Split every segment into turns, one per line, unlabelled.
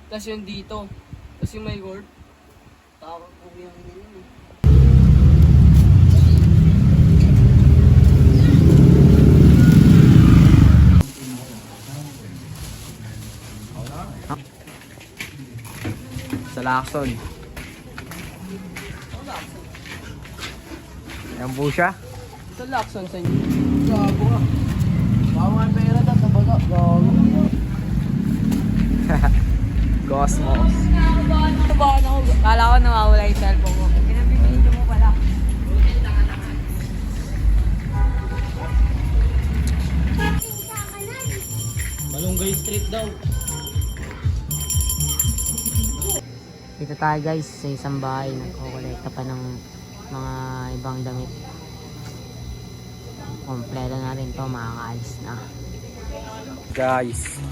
Tapos yung dito. Tapos yung may gold. Tawag po yung yun.
Sa Lacson. Yan po siya.
Sa Lacson sa inyo. Gago ka. Baka mga pera na tabaga. Gago.
Cosmos.
Nabahan ako. Kala ko nawawala yung cellphone ko. Pinabibidyo mo pala. Malunggay Street daw.
Dito tayo guys sa isang bahay, nagkukolekta pa ng mga ibang damit. Kompleto na rin to, makakaalis na.
Guys.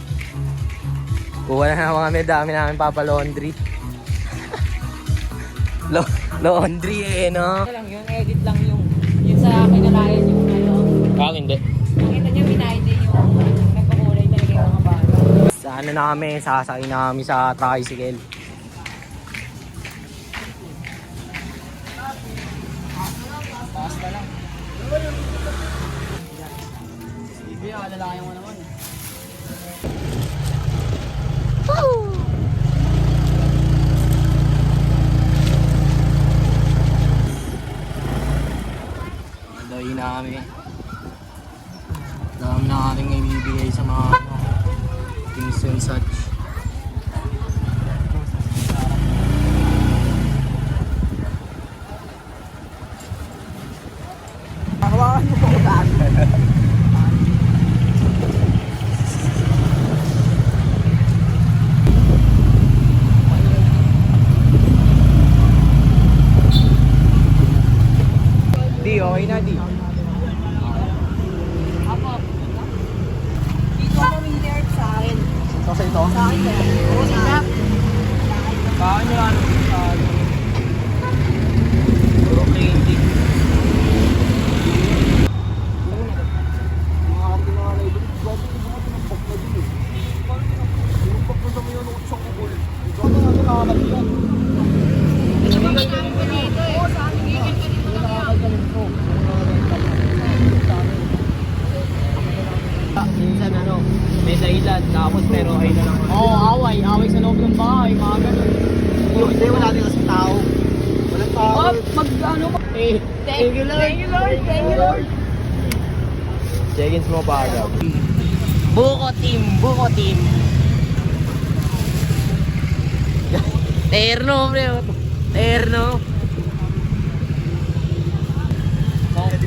Kuha na naman kami, dami namin papalaundry. Laundry eh, no?
Lang yun, edit lang yung sa kinakain yung ano.
Bakit hindi?
Nakita niya binayad yung nagpakulay talaga yung mga bata.
Sa ano na kami, sasakay na kami sa tricycle.
Basta lang. Sige, lalaki mo naman.
Dahil na kami. Dami na kaming ibibigay sa mga things and such.
Hawakan mo po saan?
Di, okay na di.
Ako. Dito ako minert sa akin.
Kasi ito?
Sa akin ba? Oo, sa
Kain nyo ano? Puro candy. Minsan ano, may dahilan tapos pero ay na lang.
Oo, away sa loob ng bahay, mga ganun.
Hindi, wala din kasi tao. Walang tao.
Mag-ano pa? Thank you Lord. Thank you Lord. Thank you Lord.
Check-ins mo pa agad.
Buko team. Terno, pre. Terno.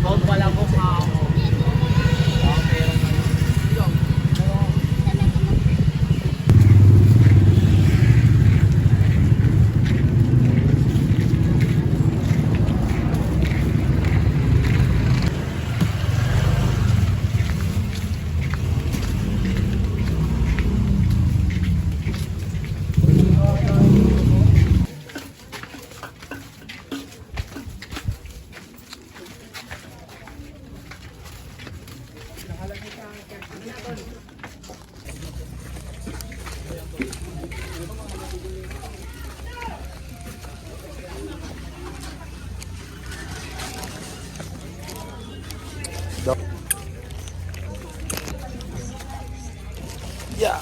Bawag pala mo ako.
Yeah.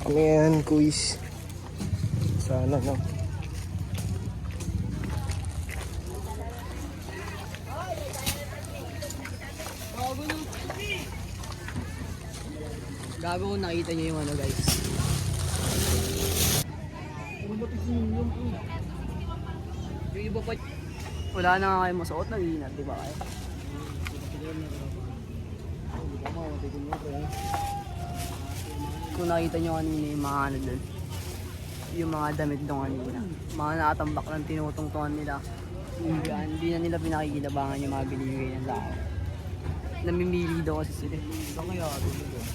Kami yan, quiz. Sana no.
Gago kung nakita niyo yung ano guys. Yung iba pa. Wala na nga kayo masuot na ginat, di ba kayo? Kung nakita nyo kanina yung mga ano doon, yung mga damit doon kanina, mga nakatambak ng tinutungtungan nila, hindi na nila pinakikinabangan yung mga binibigay ng tao. Namimili daw kasi sila. Saan kaya doon?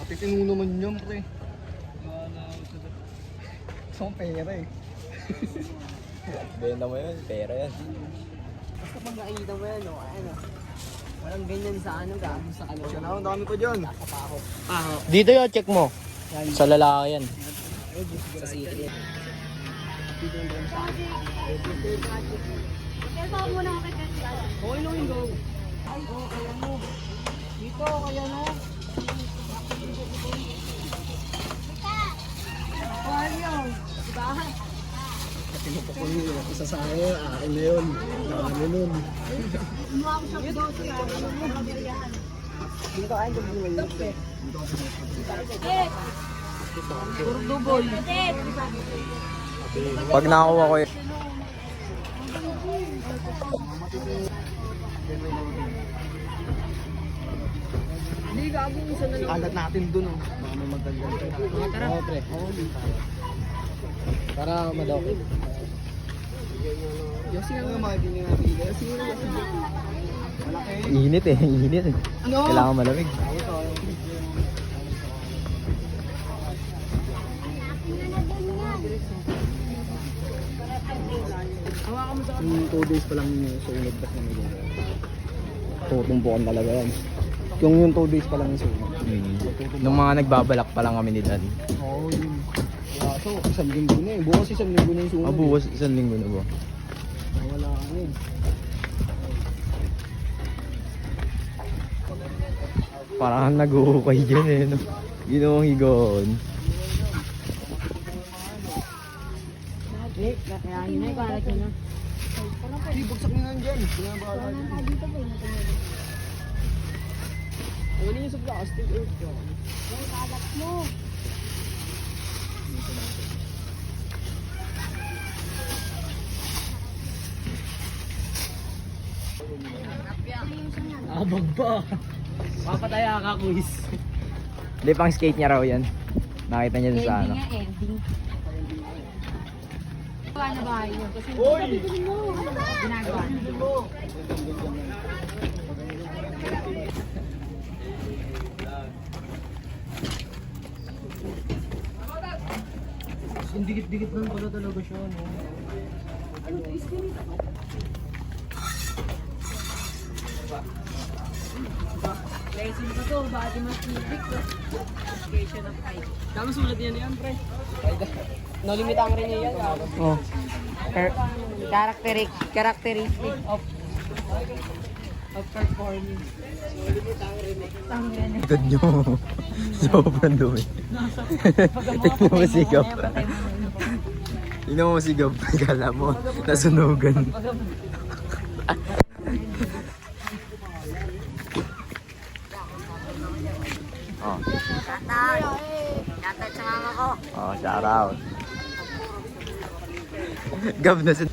Titino naman yun, pre. Saan pera eh. Benta mo yun, pera yan.
Basta pag nakikita mo yan, no, ano, walang ganyan sa ano, gago sa ano.
Siya na, ang dami pa dyan.
Sa paho.
Dito yun, check mo. Sa lalaki yan.
Sa city. Dito yung doon sa ano. Okay lang yung go. Ay, oh, kaya mo. Dito, kaya no. Kaya diba?
Pinapakon nyo, isa sa akin na yun. Dami nun.
Dito kayo yung buhay. Puro double.
Pag nakakuha ko yun.
Hindi, gago isa na lang.
Kalat natin dun, oh. Baka may magdagdag.
Tara.
Oo, pre. Para madokit.
Yosi nga mga hindi nga pili. Yosi nga yosi.
Init eh, init eh.
Ano?
Kailangan malamig.
Hawakan mo sa
Yung 2 days pa lang yung sunog ba't naman yun. Tutumpukan talaga yan. Yung 2 days pa lang yung sunog.
Nung mga nagbabalak pa lang kami ni Dan.
Oo, yun. So, isang linggo na eh. Bukas isang linggo na yung sunog.
Bukas isang linggo na ba?
Wala ka eh.
Parang nag-uukay dyan eh. No? Ginawang higaon.
Kaya yun ay para na.
Hindi, bugsak nyo na dyan. Pinabaka dyan.
Wala niyo sa plastic earth ko.
Abag pa.
Papataya ka, quiz.
Hindi, pang skate niya raw yan. Nakita niya dun sa ano.
Ending. Paano ba yun? Kasi ginagawa.
Ang dikit-dikit lang pala talaga siya, no?
Lesson pa to, body mathematics to. Application of height. Dami sulat niya yan, pre. No limit ang rin niya yan, gago.
Oh.
Characteristic
Of performing.
Likod nyo. Sobrang dumi. Tignan mo si Gab. Tignan mo si Gab. Kala mo, nasunugan. Oh.
Shoutout sa mama ko.
Oh, shout out. Gab na sa...